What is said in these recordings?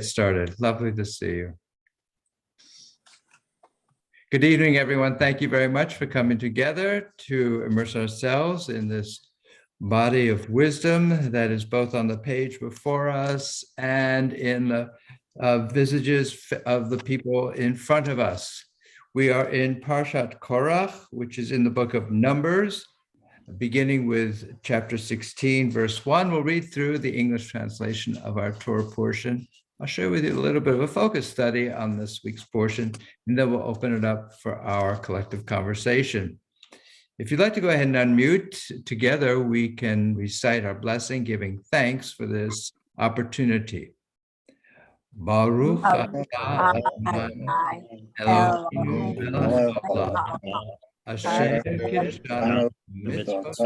Started. Lovely to see you. Good evening, everyone. Thank you very much for coming together to immerse ourselves in this body of wisdom that is both on the page before us and in the visages of the people in front of us. We are in Parshat Korach, which is in the book of Numbers, beginning with chapter 16, verse 1. We'll read through the English translation of our Torah portion. I'll share with you a little bit of a focus study on this week's portion, and then we'll open it up for our collective conversation. If you'd like to go ahead and unmute, together we can recite our blessing, giving thanks for this opportunity. Baruch atah Eloheinu melech haolam, asher kiddushanu mitzvot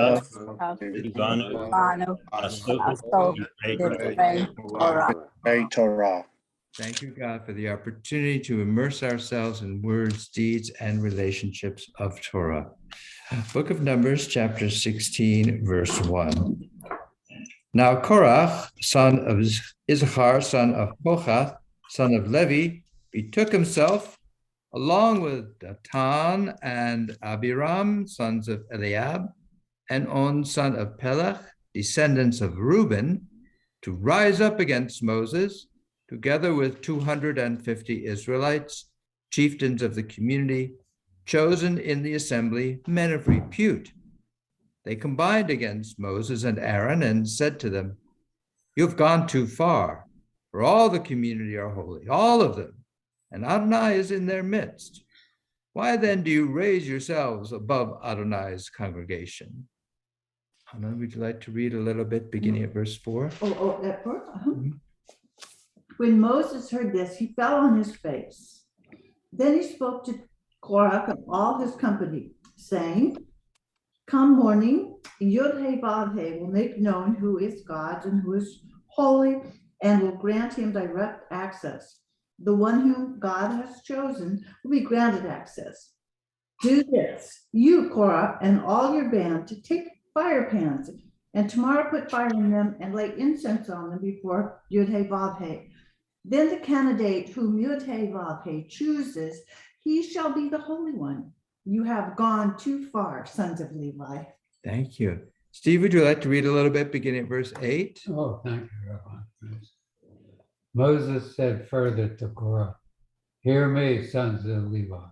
Torah. Thank you, God, for the opportunity to immerse ourselves in words, deeds, and relationships of Torah. Book of Numbers, chapter 16, verse 1. Now Korach, son of Issachar, son of Kohath, son of Levi, betook himself along with Datan and Abiram, sons of Eliab, and On, son of Pelach, descendants of Reuben, to rise up against Moses, together with 250 Israelites, chieftains of the community, chosen in the assembly, men of repute. They combined against Moses and Aaron and said to them, "You've gone too far, for all the community are holy, all of them, and Adonai is in their midst. Why then do you raise yourselves above Adonai's congregation?" Anna, would you like to read a little bit, beginning at verse 4? That part? When Moses heard this, he fell on his face. Then he spoke to Korach and all his company, saying, "Come morning, Yod-Heh-Vav-Heh will make known who is God and who is holy, and will grant him direct access. The one whom God has chosen will be granted access. Do this, you, Korah, and all your band, to take fire pans, and tomorrow put fire in them and lay incense on them before Yod-Heh-Vav-Heh. Then the candidate whom Yod-Heh-Vav-Heh chooses, he shall be the Holy One. You have gone too far, sons of Levi." Thank you. Steve, would you like to read a little bit, beginning at verse 8? Oh, thank you, Rabbi. Moses said further to Korah, "Hear me, sons of Levi.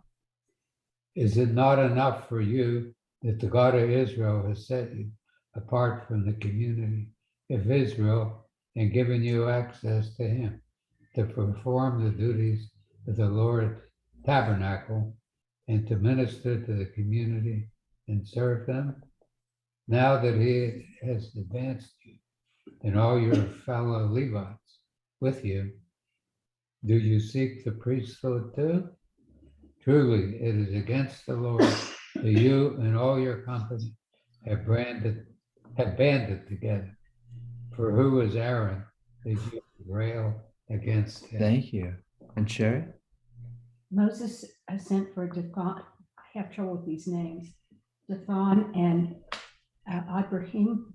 Is it not enough for you that the God of Israel has set you apart from the community of Israel and given you access to him to perform the duties of the Lord's tabernacle and to minister to the community and serve them? Now that he has advanced you and all your fellow Levites with you, do you seek the priesthood too? Truly, it is against the Lord that you and all your company have banded together. For who is Aaron that you rail against him?" Thank you. And Sherry? Moses sent for Dathan. I have trouble with these names. Dathan and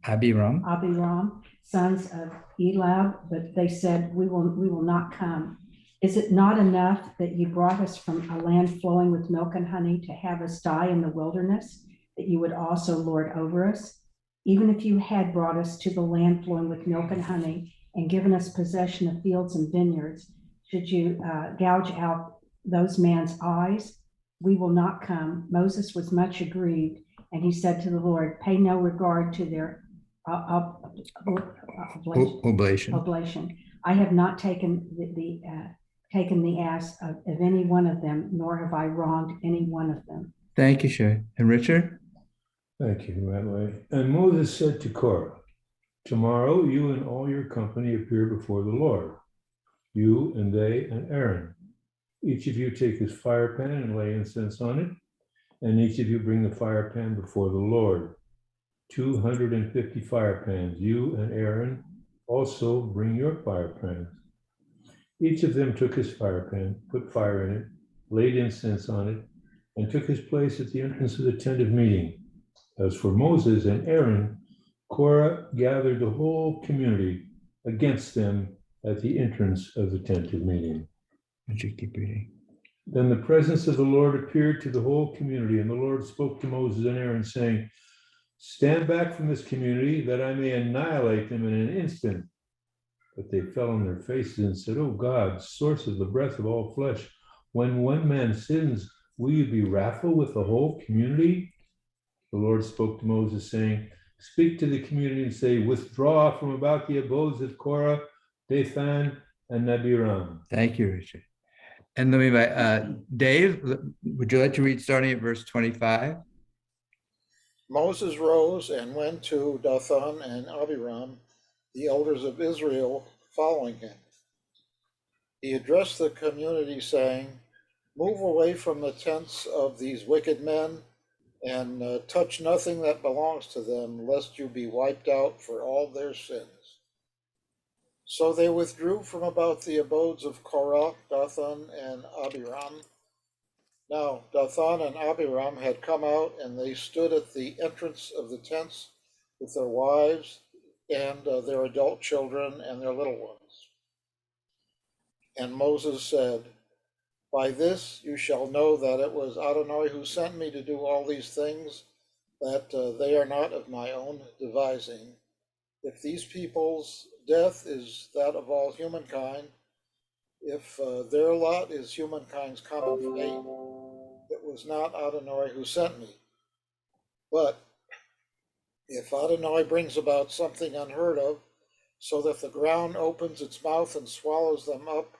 Abiram, sons of Eliab, but they said, we will not come. Is it not enough that you brought us from a land flowing with milk and honey to have us die in the wilderness, that you would also lord over us? Even if you had brought us to the land flowing with milk and honey and given us possession of fields and vineyards, should you gouge out those man's eyes? We will not come. Moses was much aggrieved, and he said to the Lord, "Pay no regard to their oblation. I have not taken the ass of any one of them, nor have I wronged any one of them." Thank you, Sherry. And Richard? Thank you, Rabbi. And Moses said to Korah, "Tomorrow you and all your company appear before the Lord, you and they and Aaron. Each of you take his fire pan and lay incense on it, and each of you bring the fire pan before the Lord. 250 fire pans, you and Aaron also bring your fire pans." Each of them took his fire pan, put fire in it, laid incense on it, and took his place at the entrance of the tent of meeting. As for Moses and Aaron, Korah gathered the whole community against them at the entrance of the tent of meeting. Would you keep reading? Then the presence of the Lord appeared to the whole community, and the Lord spoke to Moses and Aaron, saying, stand back from this community, that I may annihilate them in an instant. But they fell on their faces and said, O God, source of the breath of all flesh, when one man sins, will you be wrathful with the whole community? The Lord spoke to Moses, saying, speak to the community and say, withdraw from about the abodes of Korah, Dathan, and Abiram. Thank you, Richard. And let me, Dave, would you like to read starting at verse 25? Moses rose and went to Dathan and Abiram, the elders of Israel, following him. He addressed the community, saying, move away from the tents of these wicked men, and touch nothing that belongs to them, lest you be wiped out for all their sins. So they withdrew from about the abodes of Korah, Dathan, and Abiram. Now Dathan and Abiram had come out, and they stood at the entrance of the tents with their wives and their adult children and their little ones. And Moses said, by this you shall know that it was Adonai who sent me to do all these things, that they are not of my own devising. If these people's death is that of all humankind, if their lot is humankind's common fate, it was not Adonai who sent me. But if Adonai brings about something unheard of, so that the ground opens its mouth and swallows them up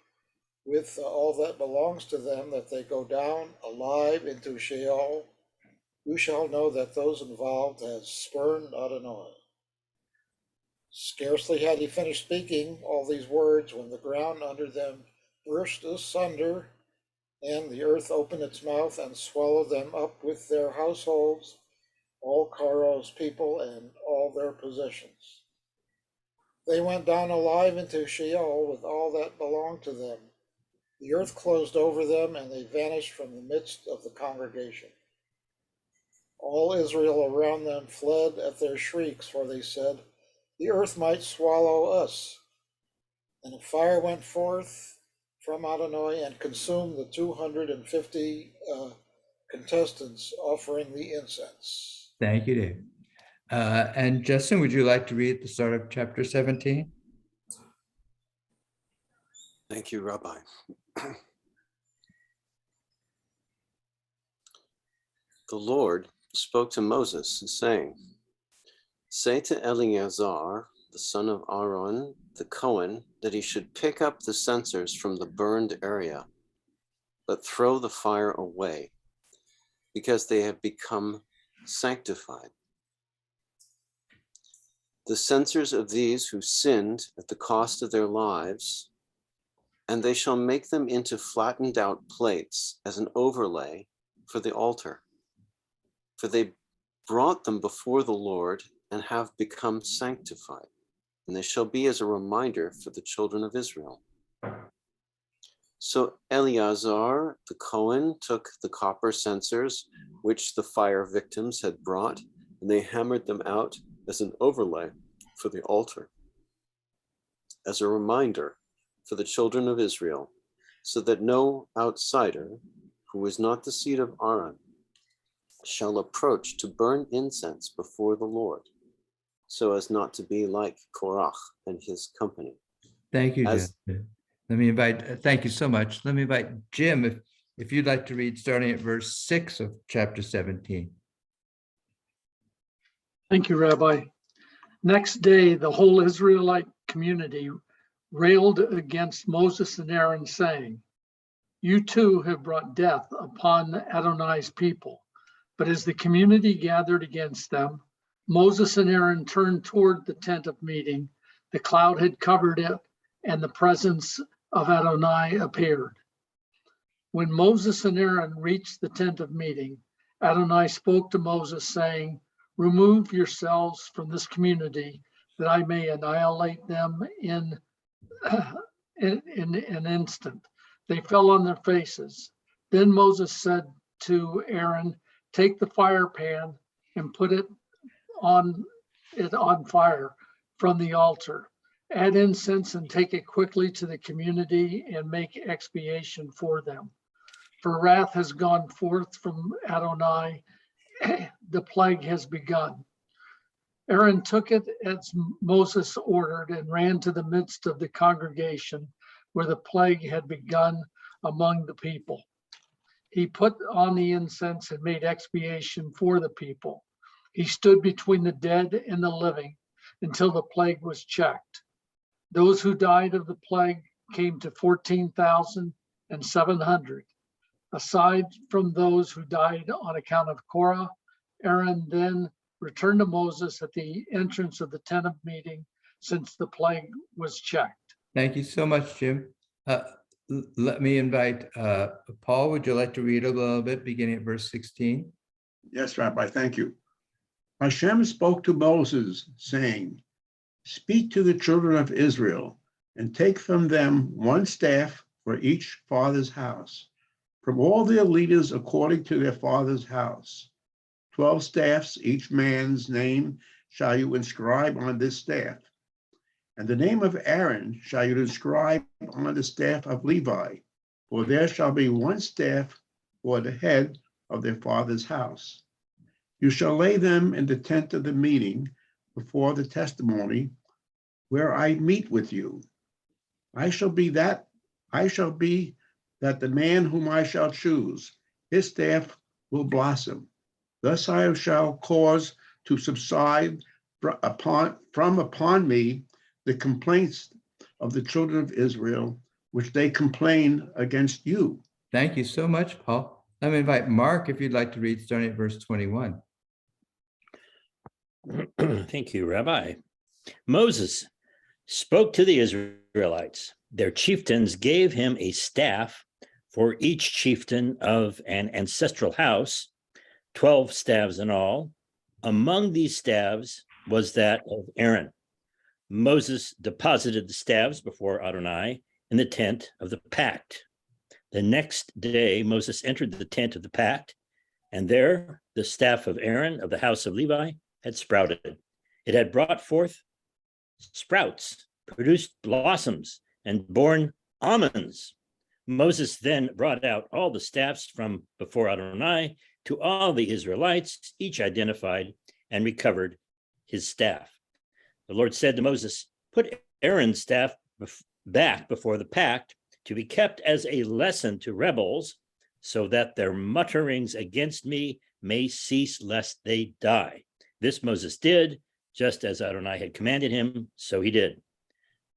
with all that belongs to them, that they go down alive into Sheol, you shall know that those involved have spurned Adonai. Scarcely had he finished speaking all these words when the ground under them burst asunder, and the earth opened its mouth and swallowed them up with their households, all Korah's people and all their possessions. They went down alive into Sheol with all that belonged to them. The earth closed over them, and they vanished from the midst of the congregation. All Israel around them fled at their shrieks, for they said, the earth might swallow us. And a fire went forth from Adonai and consumed the 250 contestants offering the incense. Thank you, Dave. And Justin, would you like to read the start of chapter 17? Thank you, Rabbi. The Lord spoke to Moses, saying, say to Eleazar, the son of Aaron, the Cohen, that he should pick up the censers from the burned area, but throw the fire away, because they have become sanctified. The censers of these who sinned at the cost of their lives, and they shall make them into flattened out plates as an overlay for the altar. For they brought them before the Lord and have become sanctified, and they shall be as a reminder for the children of Israel. So Eleazar the Cohen took the copper censers which the fire victims had brought, and they hammered them out as an overlay for the altar, as a reminder for the children of Israel, so that no outsider who is not the seed of Aaron shall approach to burn incense before the Lord, so as not to be like Korach and his company. Thank you, Justin. Let me invite, thank you so much. Let me invite Jim, if you'd like to read starting at verse 6 of chapter 17. Thank you, Rabbi. Next day, the whole Israelite community railed against Moses and Aaron, saying, you too have brought death upon Adonai's people. But as the community gathered against them, Moses and Aaron turned toward the tent of meeting. The cloud had covered it, and the presence of Adonai appeared. When Moses and Aaron reached the tent of meeting, Adonai spoke to Moses, saying, remove yourselves from this community, that I may annihilate them in an instant. They fell on their faces. Then Moses said to Aaron, take the fire pan and put it on fire from the altar. Add incense and take it quickly to the community and make expiation for them. For wrath has gone forth from Adonai, the plague has begun. Aaron took it as Moses ordered and ran to the midst of the congregation where the plague had begun among the people. He put on the incense and made expiation for the people. He stood between the dead and the living until the plague was checked. Those who died of the plague came to 14,700. Aside from those who died on account of Korah, Aaron then returned to Moses at the entrance of the tent of meeting since the plague was checked. Thank you so much, Jim. Let me invite Paul. Would you like to read a little bit, beginning at verse 16? Yes, Rabbi, thank you. Hashem spoke to Moses, saying, "Speak to the children of Israel, and take from them one staff for each father's house, from all their leaders according to their father's house. 12 staffs, each man's name shall you inscribe on this staff. And the name of Aaron shall you inscribe on the staff of Levi, for there shall be one staff for the head of their father's house. You shall lay them in the tent of the meeting before the testimony, where I meet with you. I shall be that the man whom I shall choose, his staff will blossom. Thus I shall cause to subside from upon me the complaints of the children of Israel, which they complain against you." Thank you so much, Paul. Let me invite Mark, if you'd like to read, starting at verse 21. Thank you, Rabbi. Moses spoke to the Israelites. Their chieftains gave him a staff for each chieftain of an ancestral house, 12 staves in all. Among these staves was that of Aaron. Moses deposited the staves before Adonai in the tent of the pact. The next day, Moses entered the tent of the pact, and there the staff of Aaron of the house of Levi had sprouted. It had brought forth sprouts, produced blossoms, and borne almonds. Moses then brought out all the staffs from before Adonai to all the Israelites, each identified and recovered his staff. The Lord said to Moses, "Put Aaron's staff back before the pact to be kept as a lesson to rebels, so that their mutterings against me may cease lest they die." This Moses did, just as Adonai had commanded him, so he did.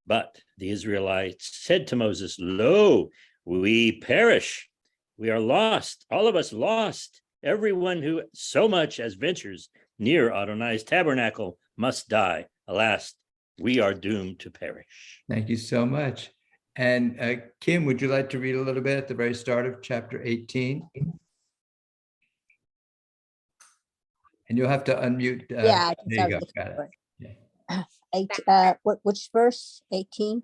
But the Israelites said to Moses, "Lo, we perish. We are lost, all of us lost. Everyone who so much as ventures near Adonai's tabernacle must die. Alas, we are doomed to perish." Thank you so much. And Kim, would you like to read a little bit at the very start of chapter 18? And you'll have to unmute. Yeah, There you go. Got it. Yeah. Which verse? 18?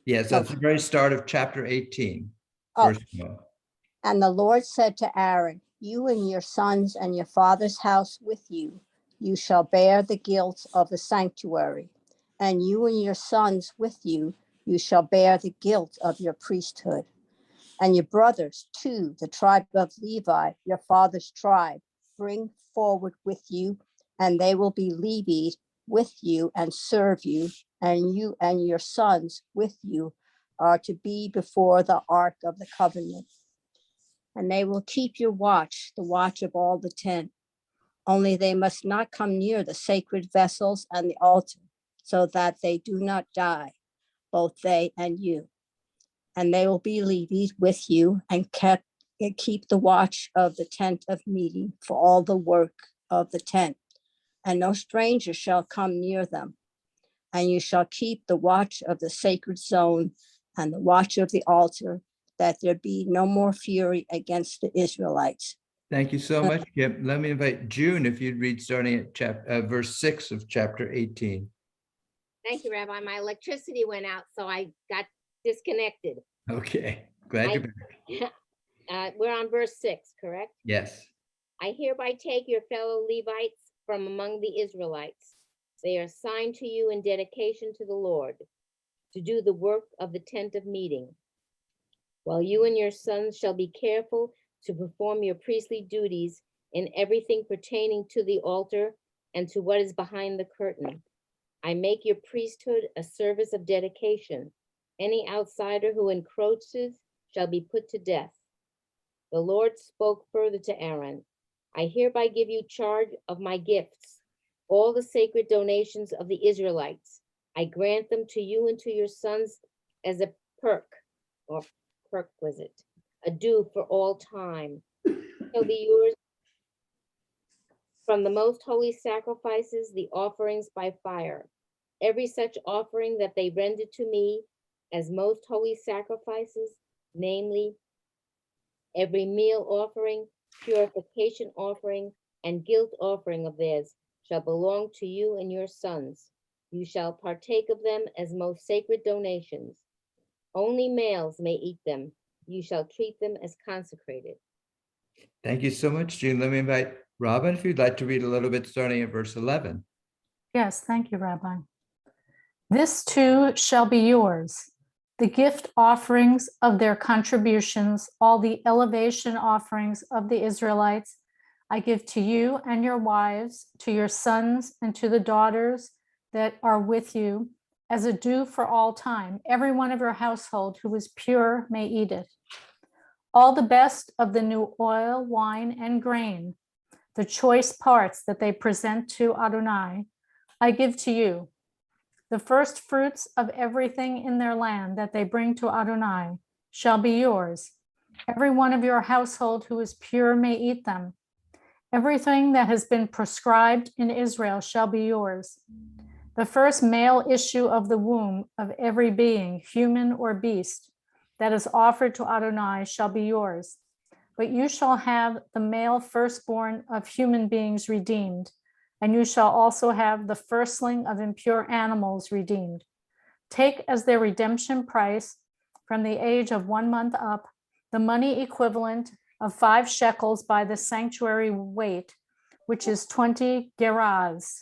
Yes, that's the very start of chapter 18. Oh. Verse 1. And the Lord said to Aaron, "You and your sons and your father's house with you, you shall bear the guilt of the sanctuary. And you and your sons with you, you shall bear the guilt of your priesthood. And your brothers too, the tribe of Levi, your father's tribe, bring forward with you, and they will be levied with you and serve you. And you and your sons with you are to be before the ark of the covenant. And they will keep your watch, the watch of all the tent. Only they must not come near the sacred vessels and the altar, so that they do not die, both they and you. And they will be levied with you and keep the watch of the tent of meeting for all the work of the tent. And no stranger shall come near them. And you shall keep the watch of the sacred zone and the watch of the altar, that there be no more fury against the Israelites. Thank you so much, Kim. Let me invite June, if you'd read starting at verse 6 of chapter 18. Thank you, Rabbi. My electricity went out, so I got disconnected. Okay, glad you're back. We're on verse 6, correct? Yes. I hereby take your fellow Levites from among the Israelites. They are assigned to you in dedication to the Lord. to do the work of the tent of meeting. While you and your sons shall be careful to perform your priestly duties in everything pertaining to the altar and to what is behind the curtain. I make your priesthood a service of dedication. Any outsider who encroaches shall be put to death. The Lord spoke further to Aaron. I hereby give you charge of my gifts, all the sacred donations of the Israelites. I grant them to you and to your sons as a perquisite, a due for all time. Shall be yours from the most holy sacrifices, the offerings by fire. Every such offering that they render to me as most holy sacrifices, namely every meal offering, purification offering, and guilt offering of theirs shall belong to you and your sons. You shall partake of them as most sacred donations. Only males may eat them. You shall treat them as consecrated. Thank you so much, Jean. Let me invite Robin, if you'd like to read a little bit starting at verse 11. Yes, thank you, Rabbi. This too shall be yours, the gift offerings of their contributions, all the elevation offerings of the Israelites, I give to you and your wives, to your sons and to the daughters that are with you, as a due for all time. Every one of your household who is pure may eat it. All the best of the new oil, wine, and grain, the choice parts that they present to Adonai, I give to you. The first fruits of everything in their land that they bring to Adonai shall be yours. Every one of your household who is pure may eat them. Everything that has been prescribed in Israel shall be yours. The first male issue of the womb of every being, human or beast, that is offered to Adonai shall be yours. But you shall have the male firstborn of human beings redeemed, and you shall also have the firstling of impure animals redeemed. Take as their redemption price from the age of 1 month up, the money equivalent of 5 shekels by the sanctuary weight, which is 20 gerahs.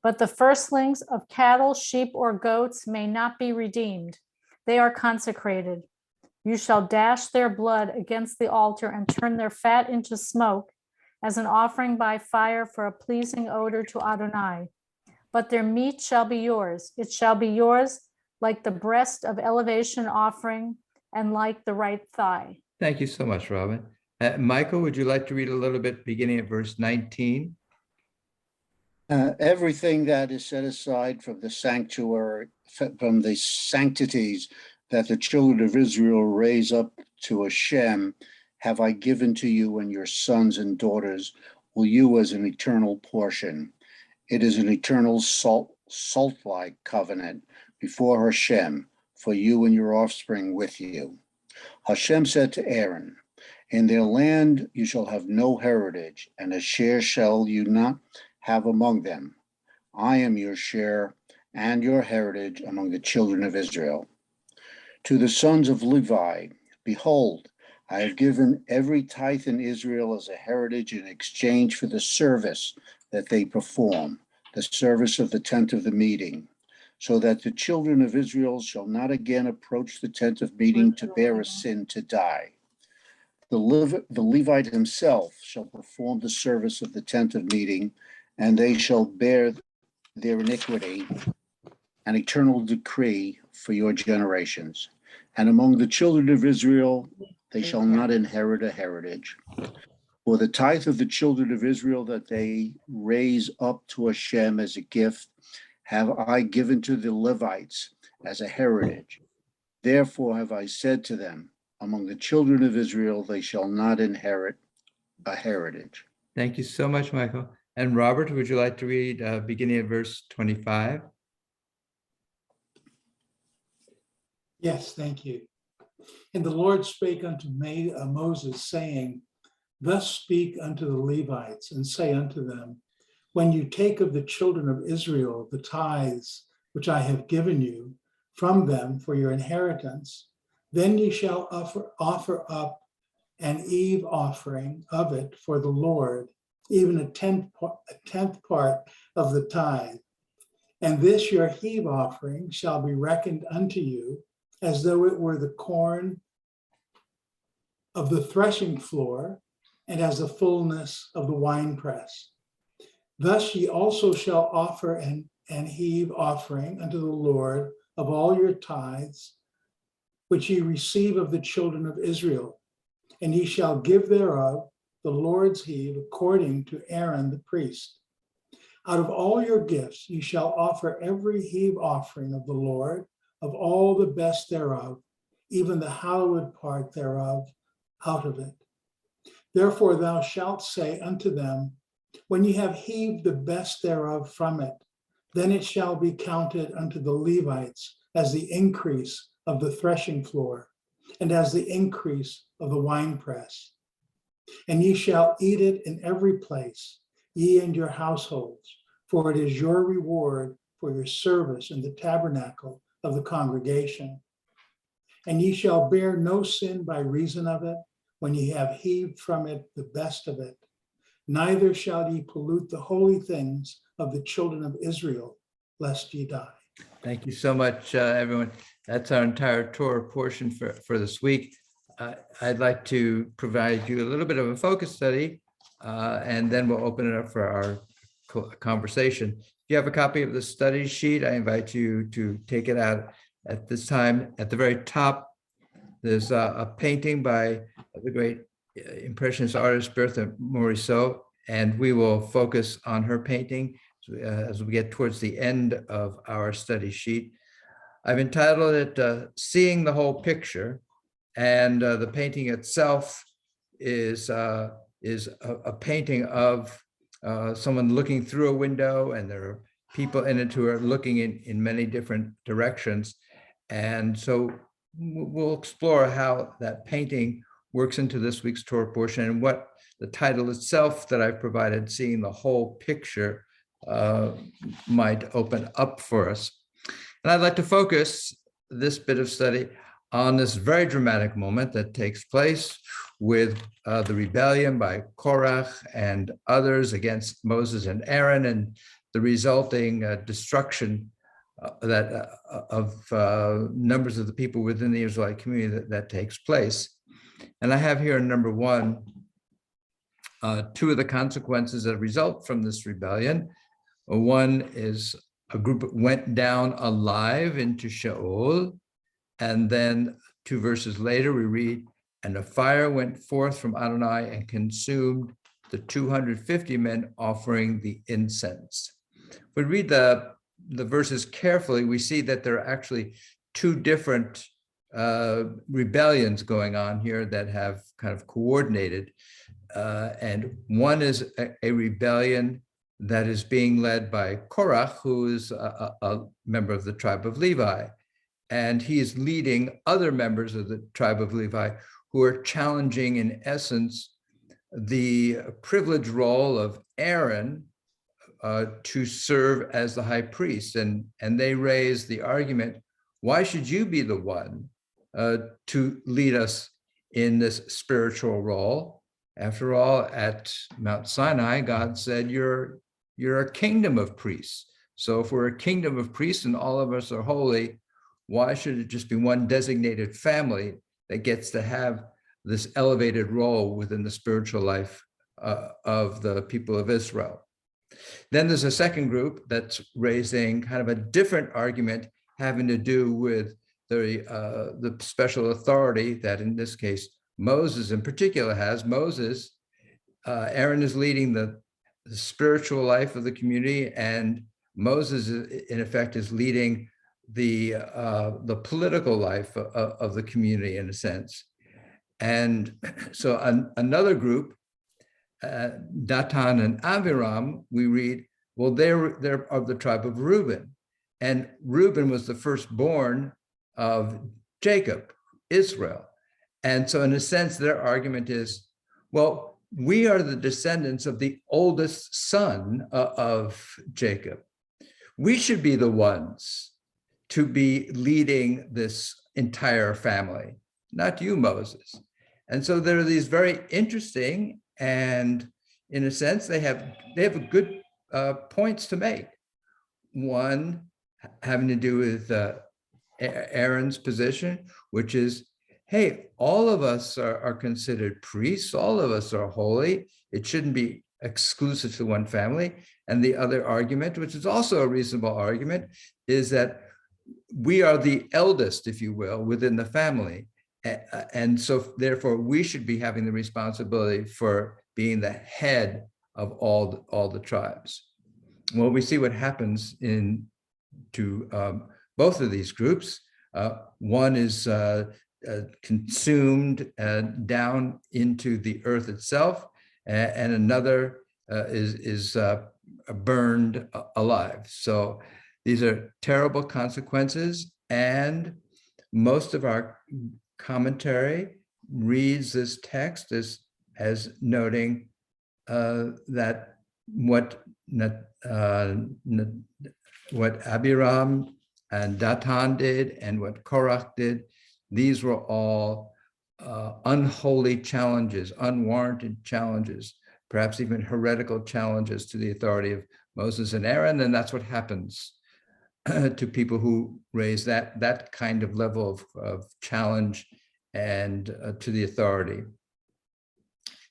But the firstlings of cattle, sheep, or goats may not be redeemed. They are consecrated. You shall dash their blood against the altar and turn their fat into smoke as an offering by fire for a pleasing odor to Adonai. But their meat shall be yours. It shall be yours like the breast of elevation offering and like the right thigh. Thank you so much, Robin. Michael, would you like to read a little bit beginning at verse 19? Everything that is set aside from the sanctuary, from the sanctities that the children of Israel raise up to Hashem, have I given to you and your sons and daughters, will you as an eternal portion. It is an eternal salt-like covenant before Hashem, for you and your offspring with you. Hashem said to Aaron, in their land you shall have no heritage, and a share shall you not have among them. I am your share and your heritage among the children of Israel. To the sons of Levi, behold, I have given every tithe in Israel as a heritage in exchange for the service that they perform, the service of the tent of the meeting, so that the children of Israel shall not again approach the tent of meeting to bear a sin to die. The Levite himself shall perform the service of the tent of meeting, and they shall bear their iniquity, an eternal decree for your generations. And among the children of Israel, they shall not inherit a heritage. For the tithe of the children of Israel that they raise up to Hashem as a gift, have I given to the Levites as a heritage. Therefore have I said to them, among the children of Israel, they shall not inherit a heritage. Thank you so much, Michael. And Robert, would you like to read beginning at verse 25? Yes, thank you. And the Lord spake unto Moses, saying, thus speak unto the Levites, and say unto them, when you take of the children of Israel the tithes which I have given you from them for your inheritance, then ye shall offer up an eve offering of it for the Lord, even a tenth part of the tithe. And this your heave offering shall be reckoned unto you as though it were the corn of the threshing floor and as the fullness of the winepress. Thus ye also shall offer an heave offering unto the Lord of all your tithes, which ye receive of the children of Israel. And ye shall give thereof the Lord's heave according to Aaron the priest. Out of all your gifts ye shall offer every heave offering of the Lord, of all the best thereof, even the hallowed part thereof, out of it. Therefore thou shalt say unto them, when ye have heaved the best thereof from it, then it shall be counted unto the Levites as the increase of the threshing floor, and as the increase of the winepress. And ye shall eat it in every place, ye and your households, for it is your reward for your service in the tabernacle of the congregation. And ye shall bear no sin by reason of it, when ye have heaved from it the best of it. Neither shall ye pollute the holy things of the children of Israel, lest ye die. Thank you so much, everyone. That's our entire Torah portion for this week. I'd like to provide you a little bit of a focus study, and then we'll open it up for our conversation. If you have a copy of the study sheet, I invite you to take it out at this time. At the very top, there's a painting by the great Impressionist artist Bertha Morisot, and we will focus on her painting as we get towards the end of our study sheet. I've entitled it Seeing the Whole Picture, and the painting itself is a painting of someone looking through a window, and there are people in it who are looking in many different directions. And so we'll explore how that painting works into this week's Torah portion, and what the title itself that I've provided, Seeing the Whole Picture, might open up for us. And I'd like to focus this bit of study on this very dramatic moment that takes place with the rebellion by Korach and others against Moses and Aaron, and the resulting destruction of numbers of the people within the Israelite community that takes place. And I have here number one, two of the consequences that result from this rebellion. One is a group went down alive into Sheol, and then 2 verses later we read, and a fire went forth from Adonai and consumed the 250 men offering the incense. If we read the verses carefully, we see that there are actually two different rebellions going on here that have kind of coordinated. And one is a rebellion that is being led by Korach, who is a member of the tribe of Levi. And he is leading other members of the tribe of Levi who are challenging, in essence, the privileged role of Aaron to serve as the high priest. And they raise the argument, why should you be the one to lead us in this spiritual role? After all, at Mount Sinai, God said, you're a kingdom of priests. So if we're a kingdom of priests and all of us are holy, why should it just be one designated family that gets to have this elevated role within the spiritual life of the people of Israel? Then there's a second group that's raising kind of a different argument having to do with the special authority that, in this case, Moses in particular has. Aaron is leading the spiritual life of the community, and Moses, in effect, is leading the political life of the community, in a sense. And so another group, Datan and Abiram, we read, well, they're of the tribe of Reuben, and Reuben was the firstborn of Jacob, Israel. And so in a sense, their argument is, well, we are the descendants of the oldest son of Jacob. We should be the ones to be leading this entire family, not you, Moses. And so there are these very interesting, and in a sense, they have good points to make. one having to do with Aaron's position, which is, hey, all of us are considered priests, all of us are holy. It shouldn't be exclusive to one family. And the other argument, which is also a reasonable argument, is that we are the eldest, if you will, within the family. And so therefore we should be having the responsibility for being the head of all the tribes. Well, we see what happens to both of these groups. One is consumed down into the earth itself, and another is burned alive. So these are terrible consequences, and most of our commentary reads this text as noting that what Abiram and Datan did and what Korach did, these were all unholy challenges, unwarranted challenges, perhaps even heretical challenges to the authority of Moses and Aaron. And that's what happens to people who raise that kind of level of challenge and to the authority.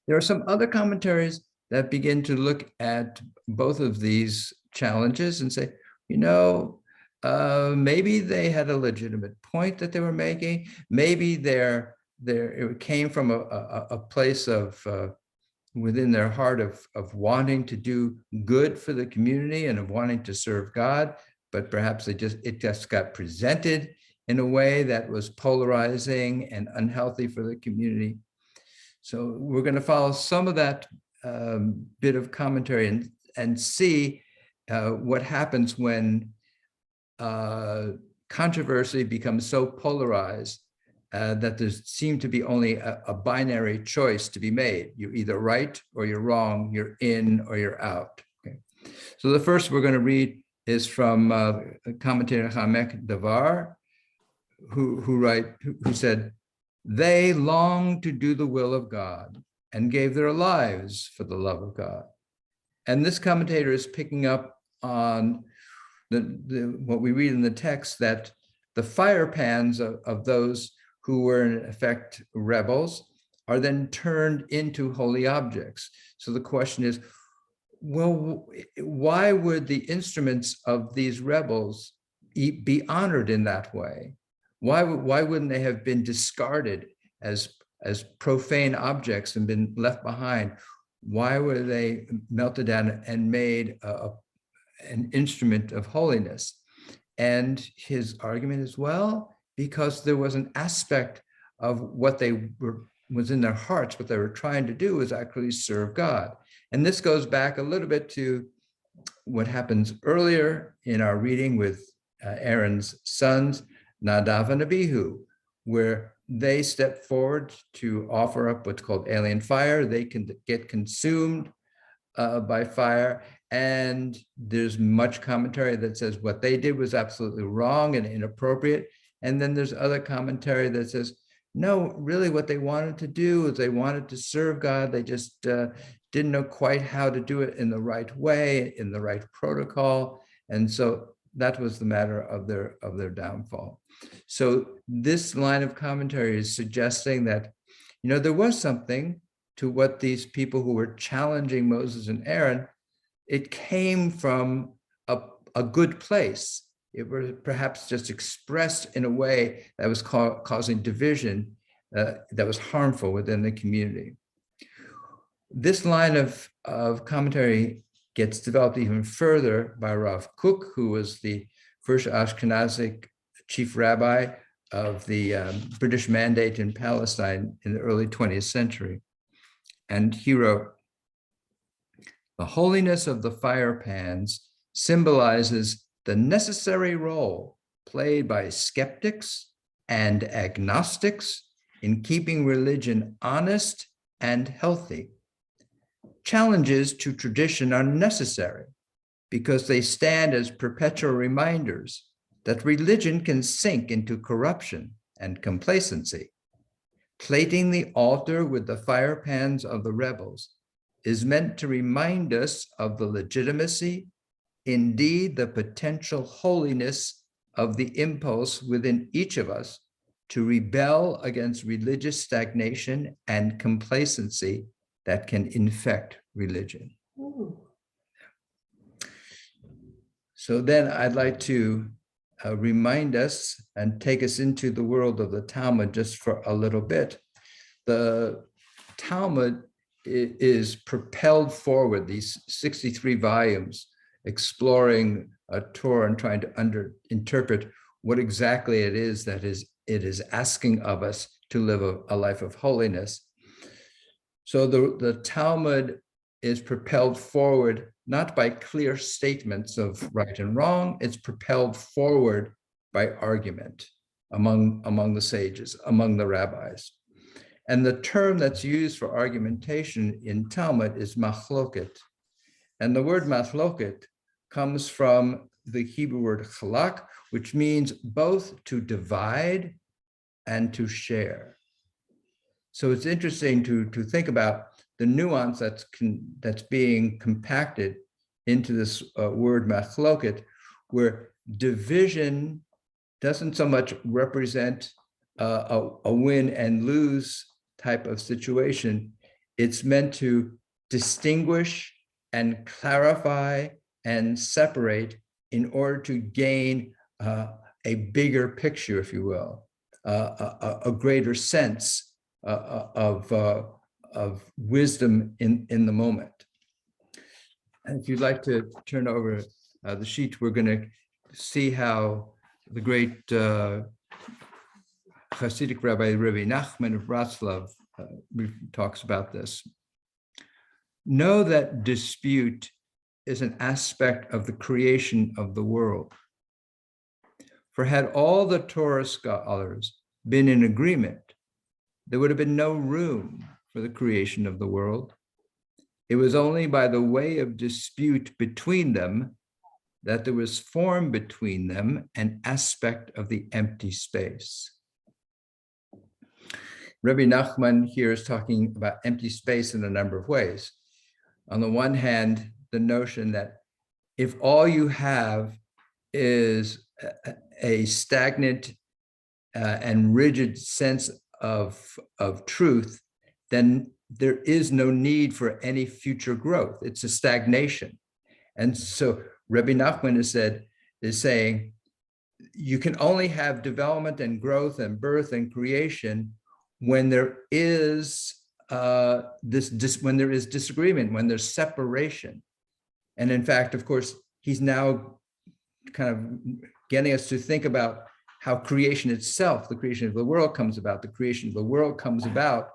There are some other commentaries that begin to look at both of these challenges and say, maybe they had a legitimate point that they were making. Maybe it came from a place of within their heart of wanting to do good for the community and of wanting to serve God, but perhaps it just got presented in a way that was polarizing and unhealthy for the community. So we're going to follow some of that bit of commentary and see what happens when controversy becomes so polarized that there seems to be only a binary choice to be made. You're either right or you're wrong, you're in or you're out. Okay. So the first we're going to read is from commentator Hamek Davar, who said, "They longed to do the will of God and gave their lives for the love of God." And this commentator is picking up on what we read in the text, that the fire pans of those who were in effect rebels are then turned into holy objects. So the question is, well, why would the instruments of these rebels be honored in that way? Why wouldn't they have been discarded as profane objects and been left behind? Why were they melted down and made an instrument of holiness? And his argument is, well, because there was an aspect of what was in their hearts, what they were trying to do was actually serve God. And this goes back a little bit to what happens earlier in our reading with Aaron's sons, Nadav and Abihu, where they step forward to offer up what's called alien fire. They can get consumed by fire. And there's much commentary that says what they did was absolutely wrong and inappropriate. And then there's other commentary that says, no, really what they wanted to do is they wanted to serve God. They just didn't know quite how to do it in the right way, in the right protocol. And so that was the matter of their downfall. So this line of commentary is suggesting that, there was something to what these people who were challenging Moses and Aaron, it came from a good place. It was perhaps just expressed in a way that was causing division that was harmful within the community. This line of commentary gets developed even further by Rav Kook, who was the first Ashkenazic chief rabbi of the British Mandate in Palestine in the early 20th century. And he wrote, "The holiness of the fire pans symbolizes the necessary role played by skeptics and agnostics in keeping religion honest and healthy. Challenges to tradition are necessary because they stand as perpetual reminders that religion can sink into corruption and complacency. Plating the altar with the fire pans of the rebels is meant to remind us of the legitimacy indeed the potential holiness of the impulse within each of us to rebel against religious stagnation and complacency that can infect religion. So then I'd like to remind us and take us into the world of the Talmud just for a little bit. The Talmud is propelled forward, these 63 volumes, exploring Torah and trying to interpret what exactly it is that it is asking of us to live a life of holiness. So the Talmud is propelled forward not by clear statements of right and wrong, it's propelled forward by argument among the sages, among the rabbis. And the term that's used for argumentation in Talmud is machloket. And the word machloket comes from the Hebrew word chalak, which means both to divide and to share. So it's interesting to think about the nuance that's being compacted into this word machloket, where division doesn't so much represent a win and lose type of situation. It's meant to distinguish and clarify and separate in order to gain a bigger picture, if you will, a greater sense of wisdom in the moment. And if you'd like to turn over the sheet, we're going to see how the great Hasidic Rabbi Nachman of Bratslav talks about this. Know that dispute is an aspect of the creation of the world. For had all the Torah scholars been in agreement, there would have been no room for the creation of the world. It was only by the way of dispute between them that there was formed between them an aspect of the empty space. Rabbi Nachman here is talking about empty space in a number of ways. On the one hand, the notion that if all you have is a stagnant and rigid sense of truth, then there is no need for any future growth. It's a stagnation. And so Rabbi Nachman is saying, you can only have development and growth and birth and creation when there is when there is disagreement, when there's separation. And in fact, of course, he's now kind of getting us to think about how creation itself, the creation of the world comes about. The creation of the world comes about,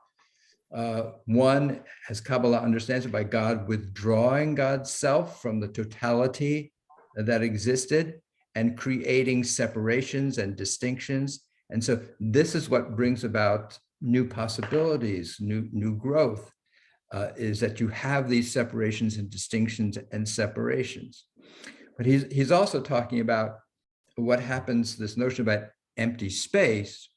one, as Kabbalah understands it, by God withdrawing God's self from the totality that existed and creating separations and distinctions. And so this is what brings about new possibilities, new growth, is that you have these separations and distinctions and separations. But he's also talking about what happens, this notion about empty space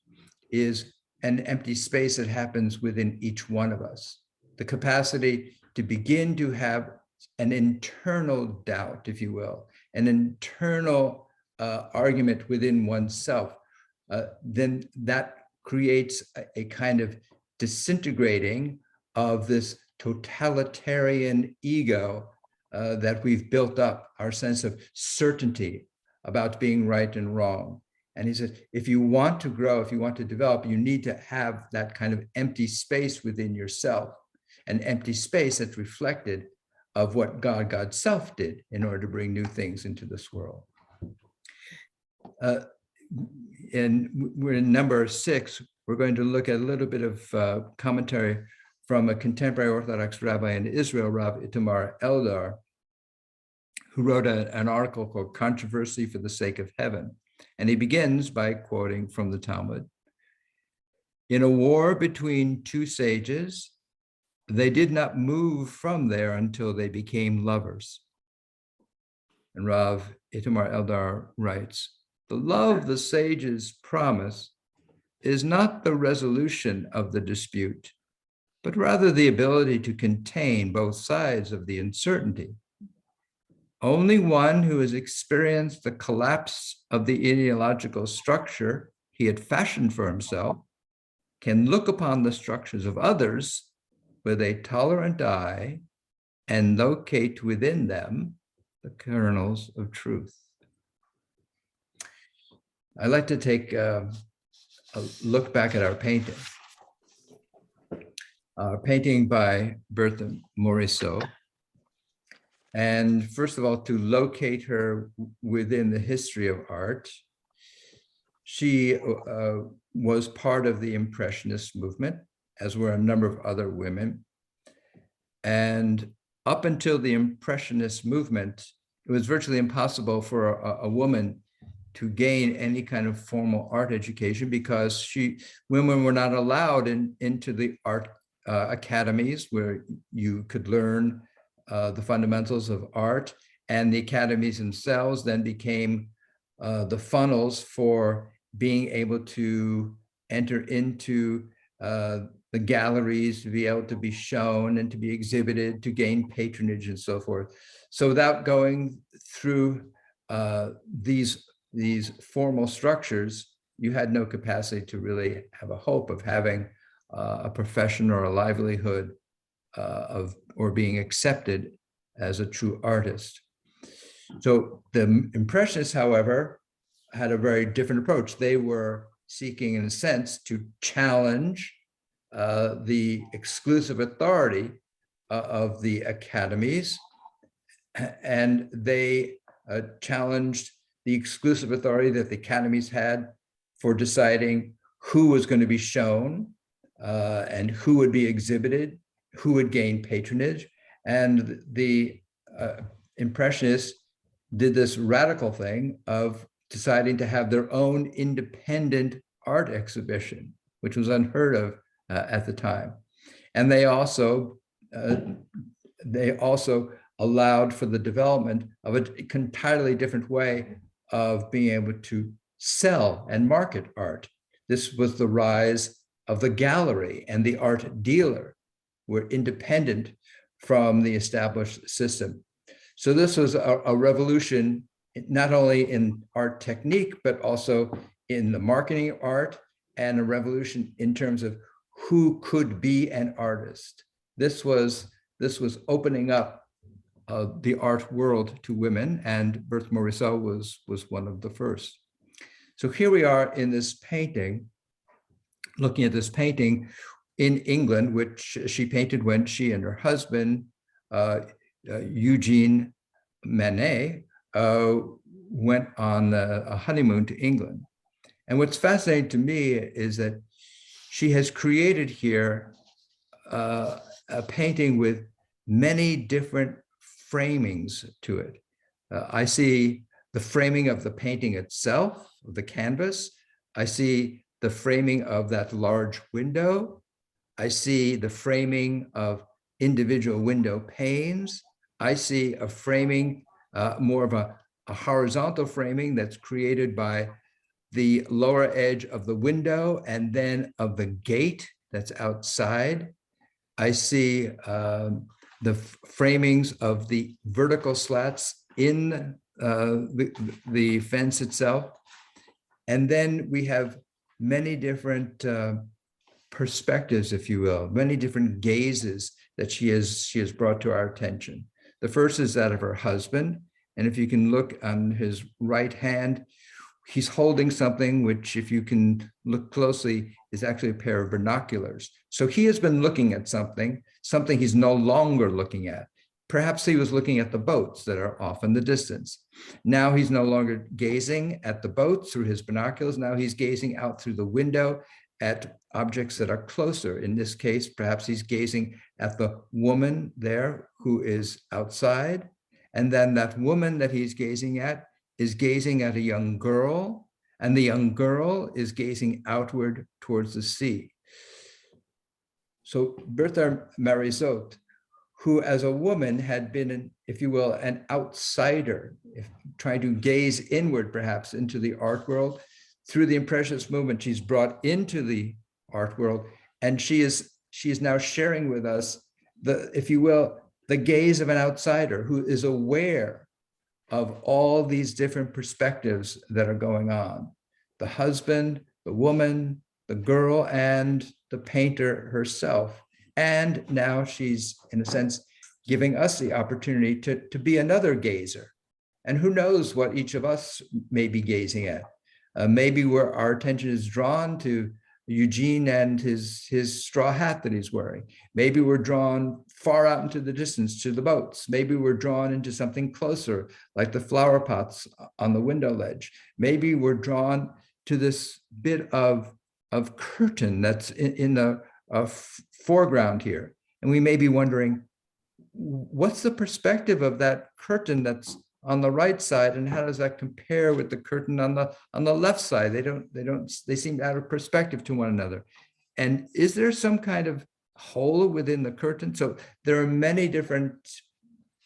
is an empty space that happens within each one of us. The capacity to begin to have an internal doubt, if you will, an internal argument within oneself, then that creates a kind of disintegrating of this totalitarian ego that we've built up, our sense of certainty about being right and wrong. And he says, if you want to grow, if you want to develop, you need to have that kind of empty space within yourself, an empty space that's reflected of what God's self did in order to bring new things into this world. And we're in number 6. We're going to look at a little bit of commentary from a contemporary Orthodox rabbi in Israel, Rav Itamar Eldar, who wrote an article called Controversy for the Sake of Heaven. And he begins by quoting from the Talmud. In a war between two sages, they did not move from there until they became lovers. And Rav Itamar Eldar writes, the love the sages promise is not the resolution of the dispute, but rather the ability to contain both sides of the uncertainty. Only one who has experienced the collapse of the ideological structure he had fashioned for himself can look upon the structures of others with a tolerant eye and locate within them the kernels of truth. I'd like to take a look back at our painting. Painting by Bertha Morisot. And first of all, to locate her within the history of art, she was part of the Impressionist movement, as were a number of other women. And up until the Impressionist movement, it was virtually impossible for a woman to gain any kind of formal art education because women were not allowed into the art academies where you could learn the fundamentals of art, and the academies themselves then became the funnels for being able to enter into the galleries, to be able to be shown and to be exhibited, to gain patronage and so forth. So without going through these formal structures, you had no capacity to really have a hope of having a profession or a livelihood or being accepted as a true artist. So the Impressionists, however, had a very different approach. They were seeking, in a sense, to challenge the exclusive authority of the academies, and they challenged the exclusive authority that the academies had for deciding who was going to be shown and who would be exhibited, who would gain patronage. And the Impressionists did this radical thing of deciding to have their own independent art exhibition, which was unheard of at the time. And they also allowed for the development of an entirely different way of being able to sell and market art. This was the rise of the gallery and the art dealer, were independent from the established system. So this was a revolution, not only in art technique, but also in the marketing of art, and a revolution in terms of who could be an artist. This was opening up the art world to women, and Bertha Morisot was one of the first. So here we are in this painting, looking at this painting in England, which she painted when she and her husband, Eugene Manet, went on a honeymoon to England. And what's fascinating to me is that she has created here a painting with many different framings to it. I see the framing of the painting itself, of the canvas. I see the framing of that large window. I see the framing of individual window panes. I see a framing, more of a horizontal framing that's created by the lower edge of the window and then of the gate that's outside. I see the framings of the vertical slats in the fence itself. And then we have many different perspectives, if you will, many different gazes that she has brought to our attention. The first is that of her husband. And if you can look on his right hand, he's holding something which, if you can look closely, is actually a pair of binoculars. So he has been looking at something he's no longer looking at. Perhaps he was looking at the boats that are off in the distance. Now he's no longer gazing at the boats through his binoculars. Now he's gazing out through the window at objects that are closer. In this case, perhaps he's gazing at the woman there who is outside. And then that woman that he's gazing at is gazing at a young girl, and the young girl is gazing outward towards the sea. So Bertha Morisot, who as a woman had been, if you will, an outsider, trying to gaze inward perhaps into the art world, through the Impressionist movement, she's brought into the art world, and she is now sharing with us the, if you will, the gaze of an outsider who is aware of all these different perspectives that are going on. The husband, the woman, the girl, and the painter herself. And now she's, in a sense, giving us the opportunity to be another gazer. And who knows what each of us may be gazing at. Maybe where our attention is drawn to Eugene and his straw hat that he's wearing. Maybe we're drawn far out into the distance to the boats. Maybe we're drawn into something closer, like the flower pots on the window ledge. Maybe we're drawn to this bit of curtain that's in the foreground here. And we may be wondering, what's the perspective of that curtain that's on the right side, and how does that compare with the curtain on the left side? They seem out of perspective to one another. And is there some kind of hole within the curtain? So there are many different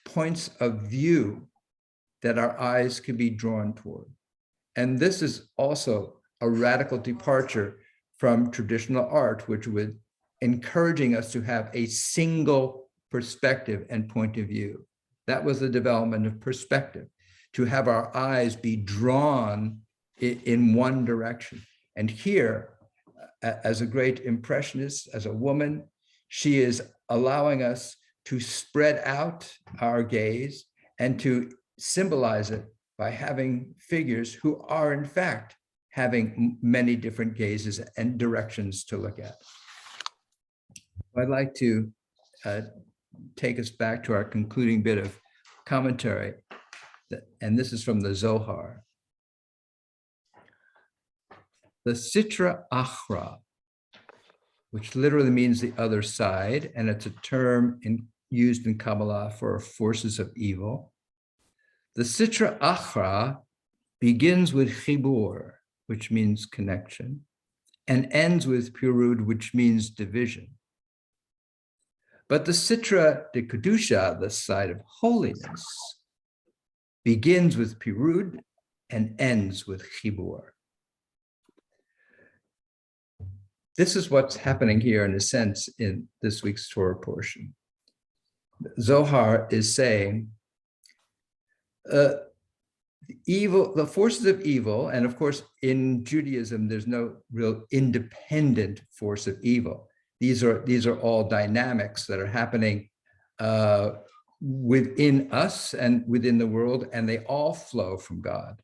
points of view that our eyes can be drawn toward. And this is also a radical departure from traditional art, which would encouraging us to have a single perspective and point of view. That was the development of perspective, to have our eyes be drawn in one direction. And here, as a great impressionist, as a woman, she is allowing us to spread out our gaze and to symbolize it by having figures who are, in fact, having many different gazes and directions to look at. I'd like to take us back to our concluding bit of commentary, and this is from the Zohar. The Sitra Achra, which literally means the other side, and it's a term used in Kabbalah for forces of evil. The Sitra Achra begins with Chibur, which means connection, and ends with Pirud, which means division. But the Sitra de Kedusha, the side of holiness, begins with Pirud and ends with Chibur. This is what's happening here, in a sense, in this week's Torah portion. Zohar is saying, the forces of evil, and of course, in Judaism, there's no real independent force of evil. These are all dynamics that are happening within us and within the world, and they all flow from God.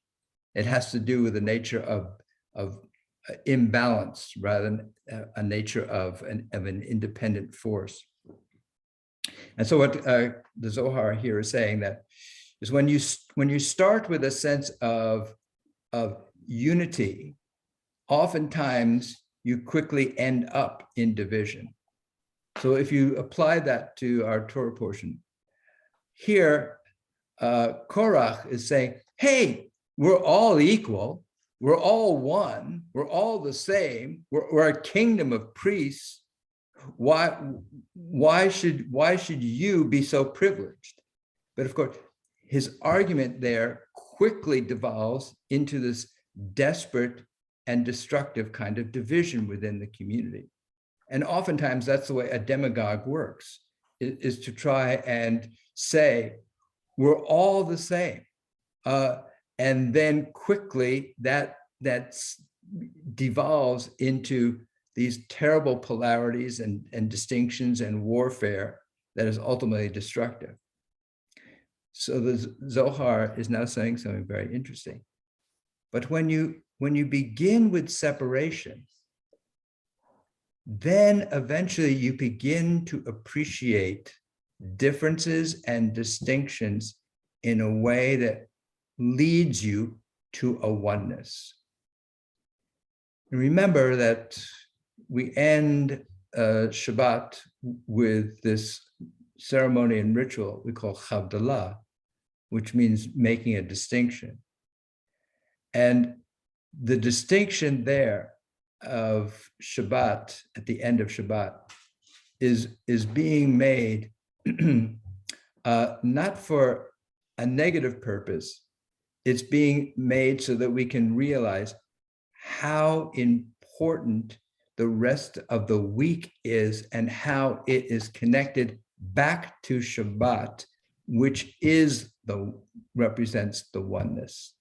It has to do with the nature of imbalance rather than a nature of an independent force. And so what the Zohar here is saying that is when you start with a sense of unity, oftentimes you quickly end up in division. So if you apply that to our Torah portion, here Korach is saying, hey, we're all equal, we're all one, we're all the same, we're a kingdom of priests. Why should you be so privileged? But of course, his argument there quickly devolves into this desperate and destructive kind of division within the community. And oftentimes that's the way a demagogue works, is to try and say, we're all the same. And then quickly that devolves into these terrible polarities and distinctions and warfare that is ultimately destructive. So the Zohar is now saying something very interesting. But when you begin with separation, then eventually you begin to appreciate differences and distinctions in a way that leads you to a oneness. And remember that we end Shabbat with this ceremony and ritual we call Habdullah, which means making a distinction. And the distinction there of Shabbat, at the end of Shabbat, is being made not for a negative purpose. It's being made so that we can realize how important the rest of the week is and how it is connected back to Shabbat, which is represents the oneness.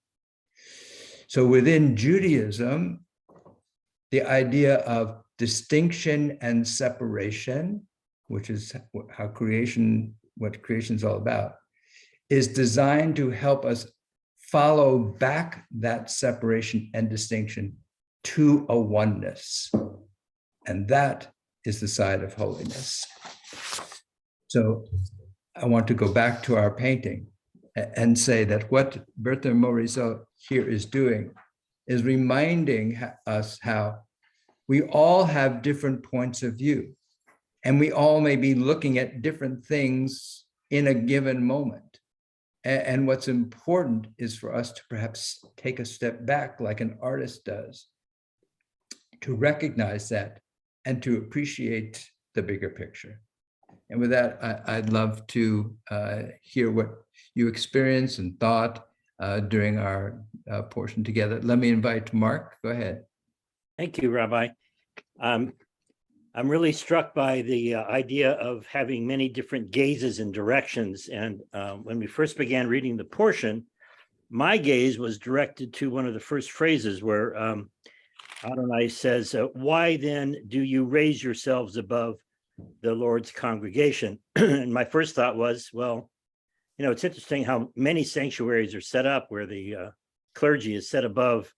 So within Judaism, the idea of distinction and separation, which is what creation is all about, is designed to help us follow back that separation and distinction to a oneness. And that is the side of holiness. So I want to go back to our painting and say that what Bertha Morisot here is doing is reminding us how we all have different points of view, and we all may be looking at different things in a given moment. And what's important is for us to perhaps take a step back like an artist does, to recognize that and to appreciate the bigger picture. And with that, I'd love to hear what you experienced and thought during our portion together. Let me invite Mark. Go ahead. Thank you, Rabbi. I'm really struck by the idea of having many different gazes and directions. And when we first began reading the portion, my gaze was directed to one of the first phrases where Adonai says, "Why then do you raise yourselves above the Lord's congregation?" And my first thought was, well, you know, it's interesting how many sanctuaries are set up where the clergy is set above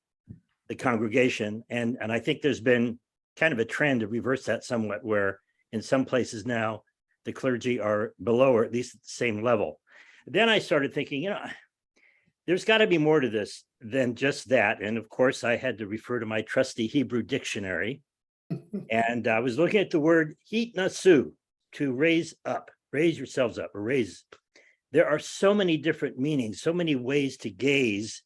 the congregation. And I think there's been kind of a trend to reverse that somewhat, where in some places now the clergy are below or at least at the same level. Then I started thinking, you know, there's got to be more to this than just that. And of course, I had to refer to my trusty Hebrew dictionary. And I was looking at the word hitnasu, to raise up, raise yourselves up, or raise. There are so many different meanings, so many ways to gaze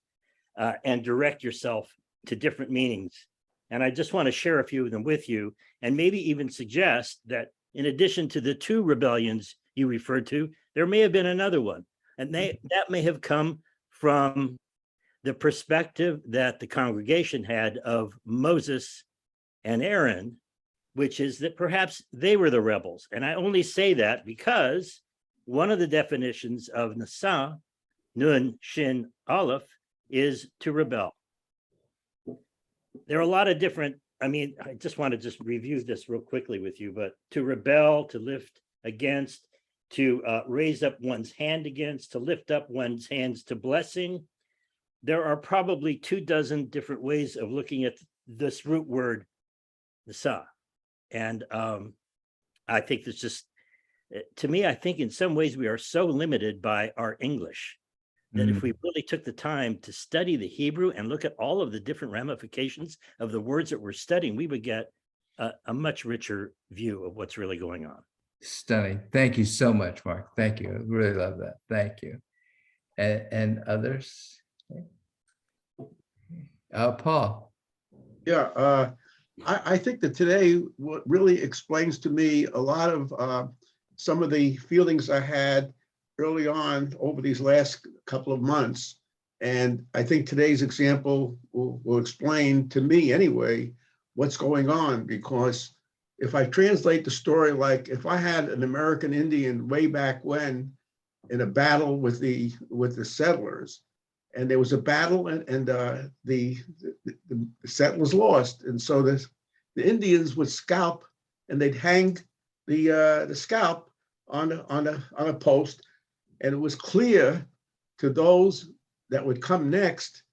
and direct yourself to different meanings. And I just want to share a few of them with you, and maybe even suggest that in addition to the two rebellions you referred to, there may have been another one. And that may have come from the perspective that the congregation had of Moses and Aaron, which is that perhaps they were the rebels. And I only say that because one of the definitions of Nasa, Nun, Shin, Aleph, is to rebel. There are a lot of different, I mean, I just want to just review this real quickly with you, but to rebel, to lift against, to raise up one's hand against, to lift up one's hands to blessing. There are probably 24 different ways of looking at this root word, Nasa. And I think that's just, to me, I think in some ways we are so limited by our English that if we really took the time to study the Hebrew and look at all of the different ramifications of the words that we're studying, we would get a much richer view of what's really going on. Stunning. Thank you so much, Mark. Thank you. I really love that. Thank you. And others? Paul. Yeah, I think that today what really explains to me a lot of some of the feelings I had early on over these last couple of months. And I think today's example will explain to me anyway what's going on, because if I translate the story, like if I had an American Indian way back when in a battle with the settlers, and there was a battle and the settlers lost, and so the Indians would scalp and they'd hang the scalp on a post, and it was clear to those that would come next,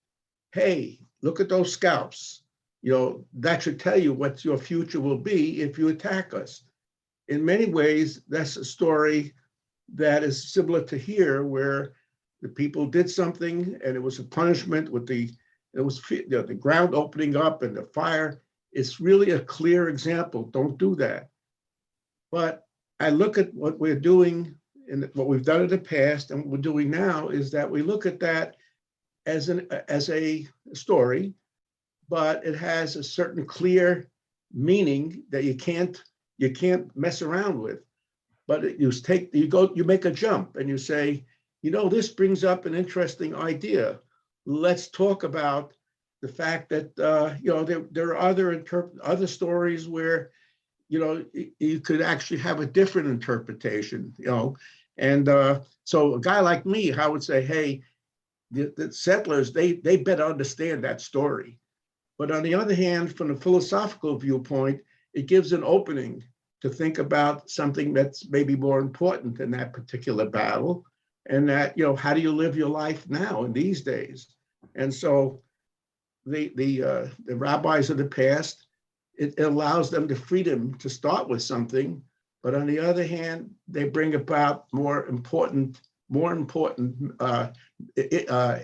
hey, look at those scalps. You know, that should tell you what your future will be if you attack us. In many ways, that's a story that is similar to here, where the people did something and it was a punishment with the ground opening up and the fire. It's really a clear example. Don't do that. But I look at what we're doing and what we've done in the past and what we're doing now is that we look at that as a story, but it has a certain clear meaning that you can't mess around with. But you make a jump and you say, you know, this brings up an interesting idea. Let's talk about the fact that you know, there are other stories where, you know, you could actually have a different interpretation, you know, And so a guy like me, I would say, hey, the settlers, they better understand that story. But on the other hand, from a philosophical viewpoint, it gives an opening to think about something that's maybe more important than that particular battle. And that, how do you live your life now in these days? And so the rabbis of the past, it allows them the freedom to start with something, but on the other hand, they bring about more important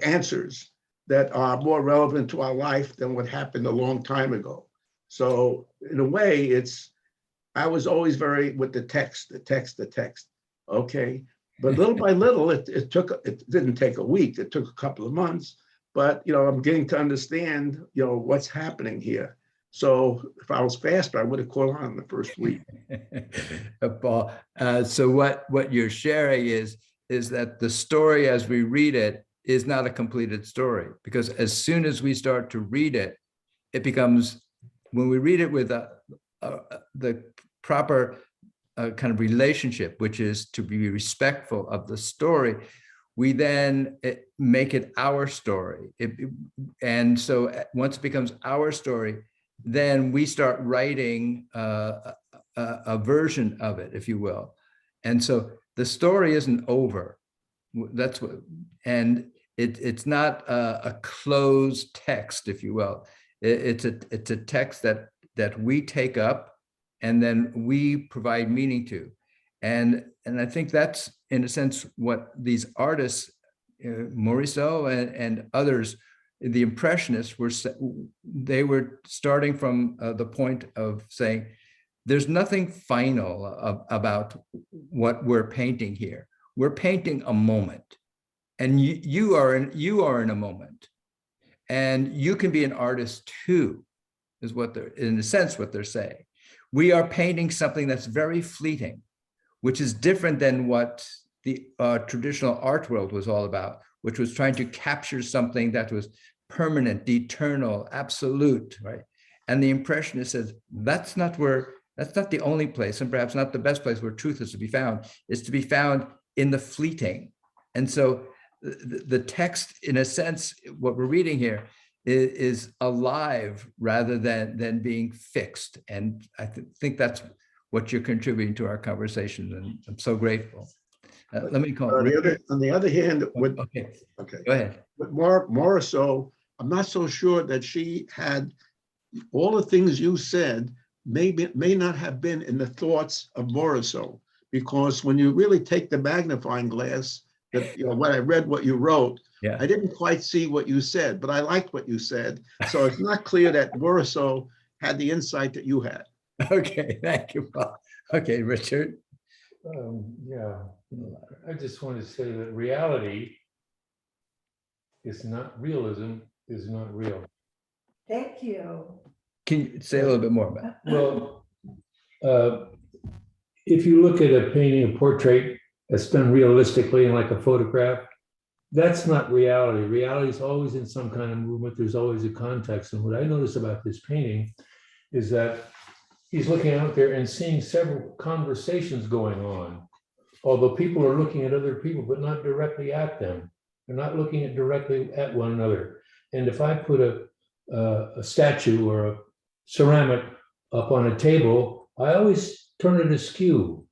answers that are more relevant to our life than what happened a long time ago. So in a way, I was always very with the text. Okay. But little by little, it didn't take a week, it took a couple of months, but I'm getting to understand, what's happening here. So if I was faster, I would have caught on the first week. Paul, so what you're sharing is that the story as we read it is not a completed story, because as soon as we start to read it, it becomes, when we read it with the proper kind of relationship, which is to be respectful of the story, we then make it our story. And so once it becomes our story, then we start writing a version of it, if you will. And so the story isn't over. That's what, and it's not a closed text, if you will. It's a text that we take up and then we provide meaning to. And I think that's, in a sense, what these artists, Morisot and others, the Impressionists, they were starting from the point of saying, there's nothing final about what we're painting here. We're painting a moment, and you are in a moment, and you can be an artist too, is what they're, in a sense, what they're saying. We are painting something that's very fleeting, which is different than what the traditional art world was all about, which was trying to capture something that was permanent, eternal, absolute, right? And the Impressionist says, that's not the only place, and perhaps not the best place where truth is to be found. It's to be found in the fleeting. And so the text, in a sense, what we're reading here is alive rather than being fixed. And I think that's what you're contributing to our conversation, and I'm so grateful. Let me call. On the other hand, okay, go ahead. With Morisot, I'm not so sure that she had all the things you said may not have been in the thoughts of Morisot, because when you really take the magnifying glass, that when I read what you wrote, yeah, I didn't quite see what you said, but I liked what you said. So it's not clear that Morisot had the insight that you had. Okay, thank you, Paul. Okay, Richard. Yeah, I just want to say that reality is not realism, is not real. Thank you. Can you say a little bit more about it? Well, if you look at a painting, a portrait that's done realistically and like a photograph, that's not reality. Reality is always in some kind of movement. There's always a context. And what I notice about this painting is that he's looking out there and seeing several conversations going on, although people are looking at other people, but not directly at them. They're not looking directly at one another. And if I put a statue or a ceramic up on a table, I always turn it askew,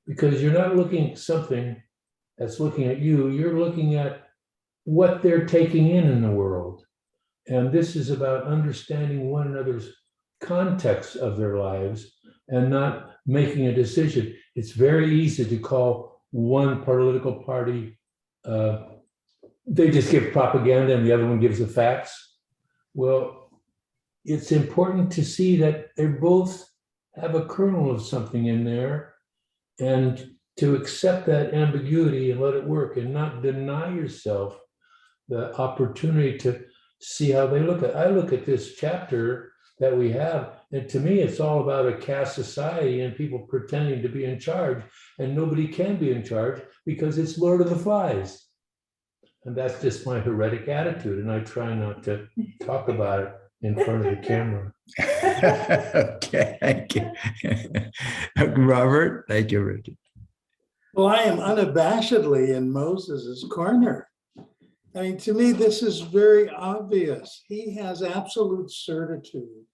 because you're not looking at something that's looking at you. You're looking at what they're taking in the world. And this is about understanding one another's context of their lives and not making a decision. It's very easy to call one political party, they just give propaganda and the other one gives the facts. Well, it's important to see that they both have a kernel of something in there, and to accept that ambiguity and let it work and not deny yourself the opportunity to see how they look at. I look at this chapter that we have, and to me, it's all about a caste society and people pretending to be in charge, and nobody can be in charge because it's Lord of the Flies. And that's just my heretic attitude, and I try not to talk about it in front of the camera. Okay, thank you. Robert, thank you, Richard. Well, I am unabashedly in Moses's corner. I mean, to me, this is very obvious. He has absolute certitude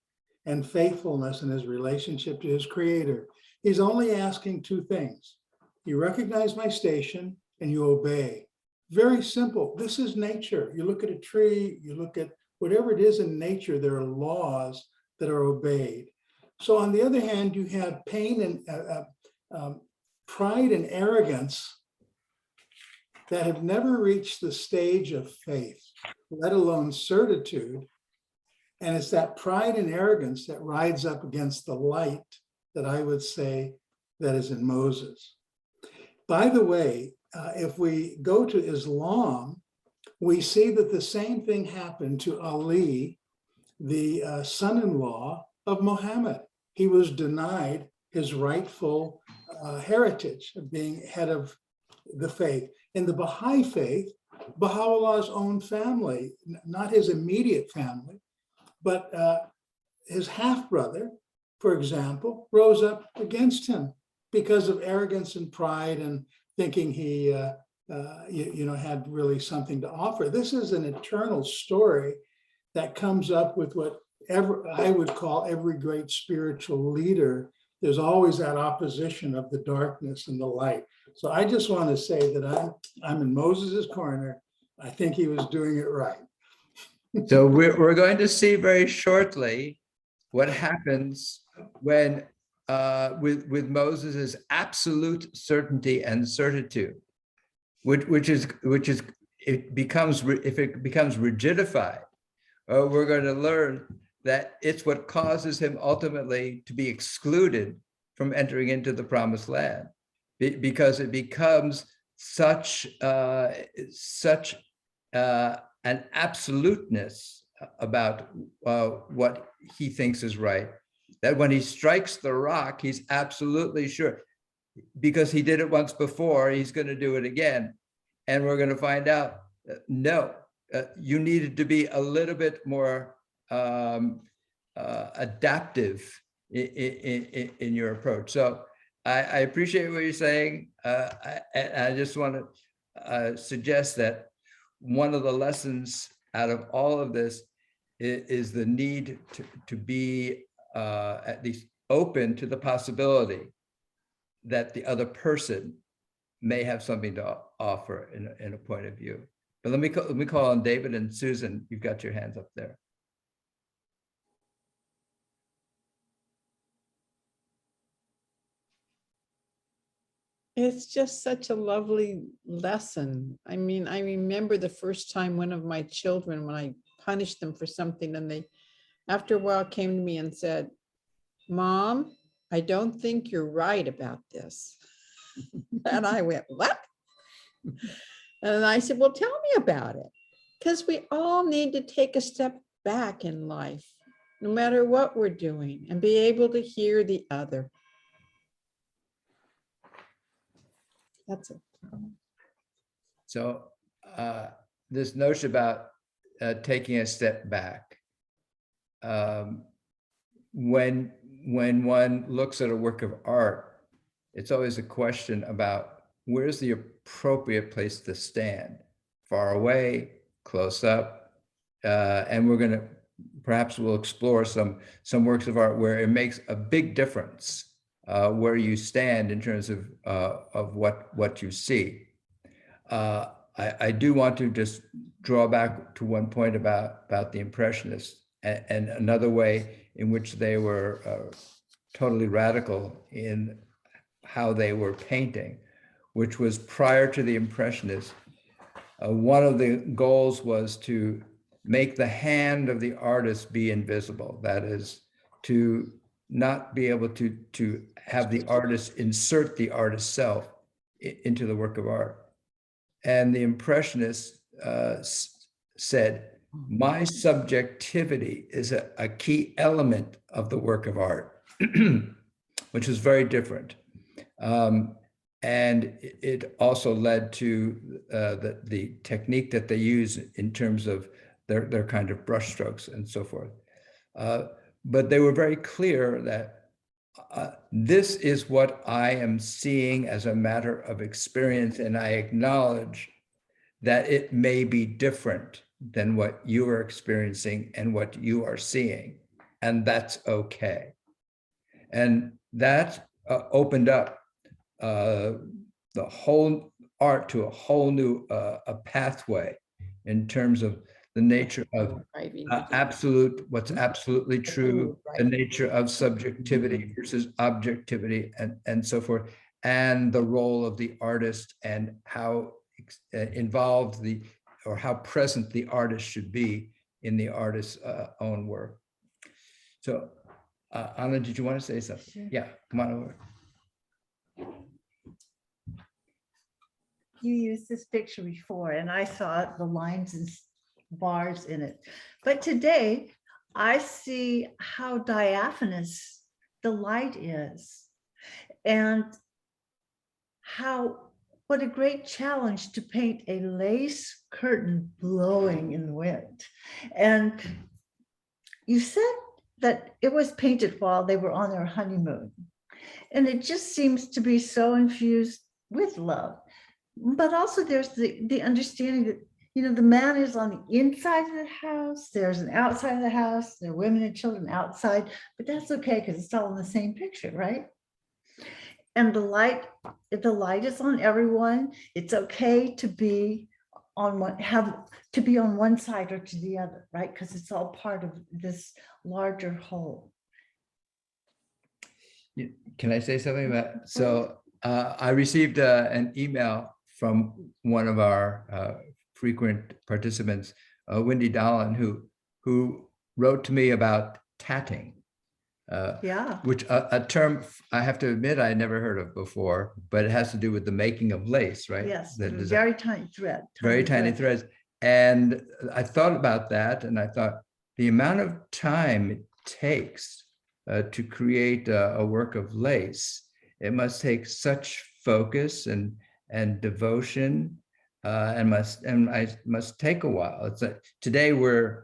and faithfulness in his relationship to his creator. He's only asking two things. You recognize my station and you obey. Very simple. This is nature. You look at a tree, you look at whatever it is in nature, there are laws that are obeyed. So on the other hand, you have pain and pride and arrogance that have never reached the stage of faith, let alone certitude. And it's that pride and arrogance that rides up against the light that I would say that is in Moses. By the way, if we go to Islam, we see that the same thing happened to Ali, the son-in-law of Muhammad. He was denied his rightful heritage of being head of the faith. In the Baha'i faith, Baha'u'llah's own family, not his immediate family, but his half-brother, for example, rose up against him because of arrogance and pride and thinking he had really something to offer. This is an eternal story that comes up with whatever I would call every great spiritual leader. There's always that opposition of the darkness and the light. So I just want to say that I'm in Moses's corner. I think he was doing it right. So we're going to see very shortly what happens when with Moses's absolute certainty and certitude, which is if it becomes rigidified, we're going to learn that it's what causes him ultimately to be excluded from entering into the promised land, because it becomes such an absoluteness about what he thinks is right, that when he strikes the rock, he's absolutely sure, because he did it once before, he's going to do it again. And we're going to find out, no, you needed to be a little bit more adaptive in your approach. So I appreciate what you're saying. I just want to suggest that one of the lessons out of all of this is the need to be at least open to the possibility that the other person may have something to offer in a point of view. But let me call on David and Susan. You've got your hands up there. It's just such a lovely lesson. I mean, I remember the first time one of my children, when I punished them for something, and they, after a while, came to me and said, "Mom, I don't think you're right about this." And I went, "What?" And I said, "Well, tell me about it." Because we all need to take a step back in life, no matter what we're doing, and be able to hear the other. That's it. So this notion about taking a step back, when one looks at a work of art, it's always a question about where's the appropriate place to stand, far away, close up, and perhaps we'll explore some works of art where it makes a big difference where you stand in terms of what you see. I do want to just draw back to one point about the Impressionists and another way in which they were totally radical in how they were painting, which was prior to the Impressionists. One of the goals was to make the hand of the artist be invisible. That is, to not be able to have the artist insert the artist's self into the work of art. And the Impressionists said, my subjectivity is a key element of the work of art, which is very different. And it also led to the technique that they use in terms of their kind of brushstrokes and so forth. But they were very clear that this is what I am seeing as a matter of experience, and I acknowledge that it may be different than what you are experiencing and what you are seeing, and that's okay. And that opened up the whole art to a whole new a pathway in terms of the nature of what's absolutely true, the nature of subjectivity versus objectivity, and so forth, and the role of the artist and how involved or how present the artist should be in the artist's own work. So, Anna, did you want to say something? Sure. Yeah, come on over. You used this picture before, and I saw the lines and bars in it. But today, I see how diaphanous the light is, and what a great challenge to paint a lace curtain blowing in the wind. And you said that it was painted while they were on their honeymoon. And it just seems to be so infused with love. But also there's the understanding that, you know, the man is on the inside of the house, there's an outside of the house, there are women and children outside, but that's okay because it's all in the same picture, right? And the light is on everyone. It's okay to be on one side or to the other, right? Because it's all part of this larger whole. Can I say something about? So I received an email from one of our frequent participants, Wendy Dolan, who wrote to me about tatting. Which a term I have to admit I never heard of before, but it has to do with the making of lace, right? Yes, very tiny thread. Very tiny threads. And I thought about that, and I thought the amount of time it takes to create a work of lace, it must take such focus and devotion, and must take a while. It's today we're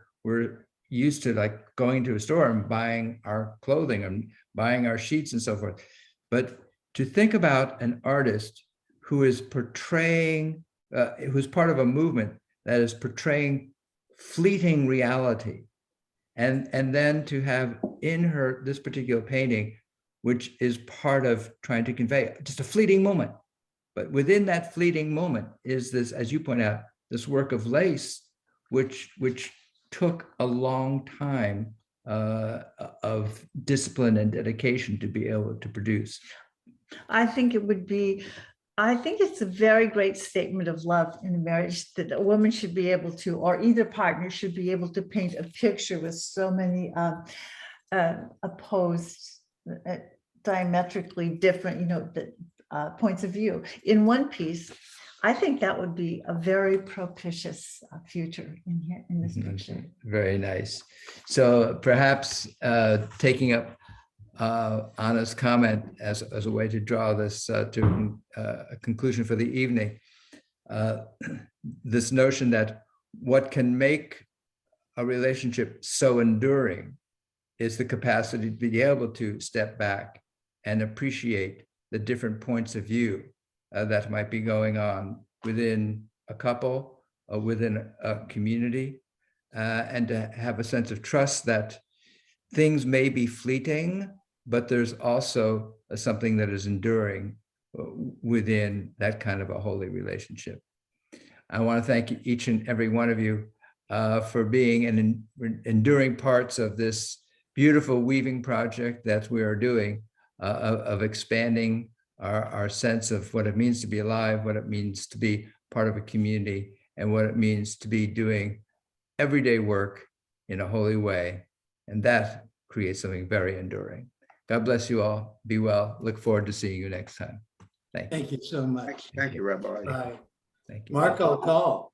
used to like going to a store and buying our clothing and buying our sheets and so forth. But to think about an artist who is portraying, who's part of a movement that is portraying fleeting reality, and then to have in this particular painting, which is part of trying to convey just a fleeting moment. But within that fleeting moment is this, as you point out, this work of lace, which took a long time of discipline and dedication to be able to produce. I think it's a very great statement of love in a marriage that a woman should be able to, or either partner should be able to paint a picture with so many opposed, diametrically different, points of view in one piece. I think that would be a very propitious future in here in this picture. Very nice. So perhaps taking up Anna's comment as a way to draw this to a conclusion for the evening, this notion that what can make a relationship so enduring is the capacity to be able to step back and appreciate the different points of view that might be going on within a couple or within a community, and to have a sense of trust that things may be fleeting, but there's also something that is enduring within that kind of a holy relationship. I want to thank each and every one of you for being enduring parts of this beautiful weaving project that we are doing of expanding our sense of what it means to be alive, what it means to be part of a community, and what it means to be doing everyday work in a holy way. And that creates something very enduring. God bless you all. Be well. Look forward to seeing you next time. Thank you. Thank you so much. Thank you, Rabbi. Bye. Thank you. Mark, I'll call.